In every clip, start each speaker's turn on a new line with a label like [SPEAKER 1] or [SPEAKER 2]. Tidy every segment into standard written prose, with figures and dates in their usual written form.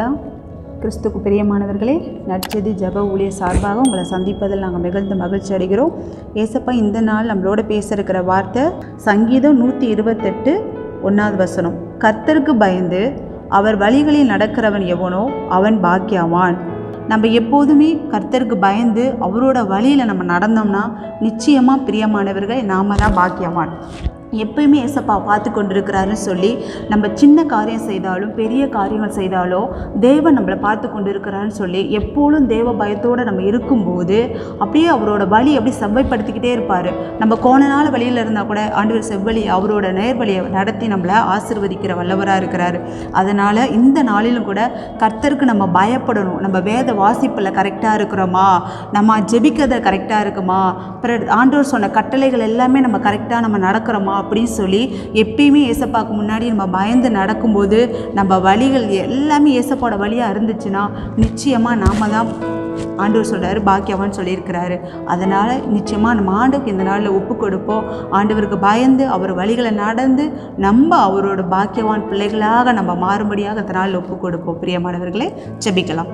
[SPEAKER 1] ஜெபிக்கலாம். கிறிஸ்துக்கு பிரியமானவர்களே, நற்செய்தி ஜெப ஊழிய சார்பாக உங்களை சந்திப்பதில் நாங்கள் மிகுந்த மகிழ்ச்சி அடைகிறோம். ஏசப்பா இந்த நாள் நம்மளோட பேச இருக்கிற வார்த்தை சங்கீதம் 128 1வது வசனம். கர்த்தருக்கு பயந்து அவர் வழிகளில் நடக்கிறவன் எவனோ அவன் பாக்கியவான். நம்ம எப்போதுமே கர்த்தருக்கு பயந்து அவரோட வழியில் நம்ம நடந்தோம்னா நிச்சயமாக பிரியமானவர்கள் நாம தான் பாக்கியவான். எப்பயுமே ஏசப்பா பார்த்து கொண்டிருக்கிறாருன்னு சொல்லி நம்ம சின்ன காரியம் செய்தாலும் பெரிய காரியங்கள் செய்தாலோ தேவன் நம்மளை பார்த்து கொண்டு இருக்கிறாருன்னு சொல்லி எப்போதும் தேவ பயத்தோடு நம்ம இருக்கும்போது அப்படியே அவரோட வழி அப்படி செவ்வாய்ப்படுத்திக்கிட்டே இருப்பார். நம்ம கோணனால வழியில் இருந்தால் கூட ஆண்டவர் செவ்வழி அவரோட நேர்வழியை நடத்தி நம்மளை ஆசீர்வதிக்கிற வல்லவராக இருக்கிறாரு. அதனால் இந்த நாளிலும் கூட கர்த்தருக்கு நம்ம பயப்படணும். நம்ம வேத வாசிப்பில் கரெக்டாக இருக்கிறோமா, நம்ம ஜெபிக்கிறத கரெக்டாக இருக்குமா, ஆண்டவர் சொன்ன கட்டளைகள் எல்லாமே நம்ம கரெக்டாக நம்ம நடக்கிறோமா அப்படின்னு சொல்லி எப்பயுமே ஏசப்பாவுக்கு முன்னாடி நம்ம பயந்து நடக்கும்போது நம்ம வழிகள் எல்லாமே ஏசப்பாவோட வழியாக இருந்துச்சுன்னா நிச்சயமாக நாம தான் ஆண்டவர் சொல்கிறாரு பாக்கியவான்னு சொல்லியிருக்கிறாரு. அதனால் நிச்சயமாக நம்ம ஆண்டுக்கு இந்த நாளில் ஒப்பு கொடுப்போம். ஆண்டவருக்கு பயந்து அவர் வழிகளை நடந்து நம்ம அவரோட பாக்கியவான் பிள்ளைகளாக நம்ம மாறும்படியாக இந்த நாளில் ஒப்பு கொடுப்போம். பிரியமானவர்களே, ஜெபிக்கலாம்.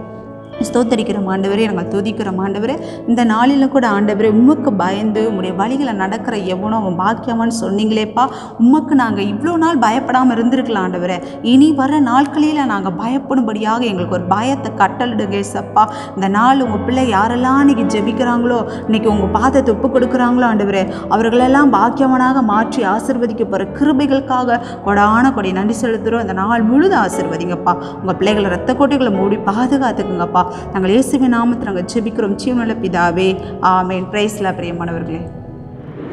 [SPEAKER 1] ஸ்தோத்தரிக்கிறோம் ஆண்டவரே, நாங்கள் துதிக்கிறோம் ஆண்டவரே. இந்த நாளில் கூட ஆண்டவரே உமக்கு பயந்து உங்களுடைய வழிகளை நடக்கிற எவனோ அவன் பாக்கியவான்னு சொன்னீங்களேப்பா. உமக்கு நாங்கள் இவ்வளோ நாள் பயப்படாமல் இருந்திருக்கலாம் ஆண்டவரே. இனி வர நாட்களில் நாங்கள் பயப்படும்படியாக எங்களுக்கு ஒரு பயத்தை கட்டளிடுங்க ஏசப்பா. இந்த நாள் உங்கள் பிள்ளை யாரெல்லாம் இன்றைக்கி ஜெபிக்கிறாங்களோ, இன்றைக்கி உங்கள் பாதத்தை ஒப்பு கொடுக்குறாங்களோ ஆண்டவரே, அவர்களெல்லாம் பாக்கியவனாக மாற்றி ஆசீர்வதிக்க போகிற கிருபைகளுக்காக கொடான கொடி நன்றி செலுத்துகிறோம். இந்த நாள் முழுதும் ஆசீர்வதிங்கப்பா. உங்கள் பிள்ளைகளை ரத்த கோட்டைகளை மூடி பாதுகாத்துக்குங்கப்பா. நாங்கள் இயேசுவின் நாமத்தில் நாங்கள் ஜெபிக்கிறோம் ஜீவனுள்ள பிதாவே, ஆமென். பிரைஸ்ல பிரியமானவர்களே,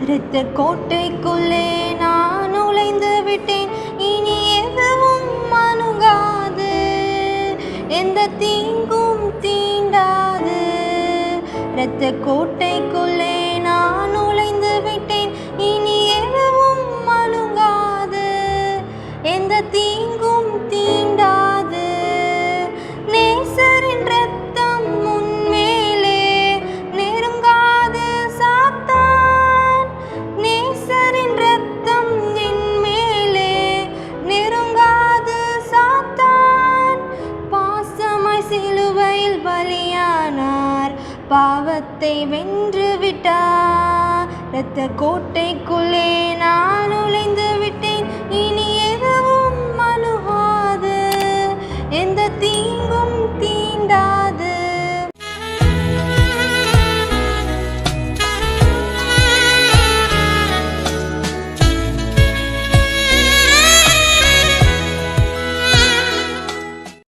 [SPEAKER 2] இரத்த கோட்டைக்குள்ளே நான் நுழைந்து விட்டேன், இனி எதுவும் அணுகாது, எந்த தீங்கும் தீண்டாது. இரத்த கோட்டைக்குள்ளே நான் நுழைந்து விட்டேன், இனி எதுவும் அணுகாது, எந்த தீங்கும் தீண்டாது. நேசரின் ரத்தம் முன்மேலே நெருங்காது சாத்தான், நேசரின் ரத்தம் என் மேலே நெருங்காது சாத்தான். பாசமாய் சிலுவையில் பலியானார், பாவத்தை வென்று விட்டார். இரத்த கோட்டைக்குள்ளே நான் நுழைந்து விட்டேன், இனி எதுவும் அணுகாது, எந்த தீங்கும் தீண்டா.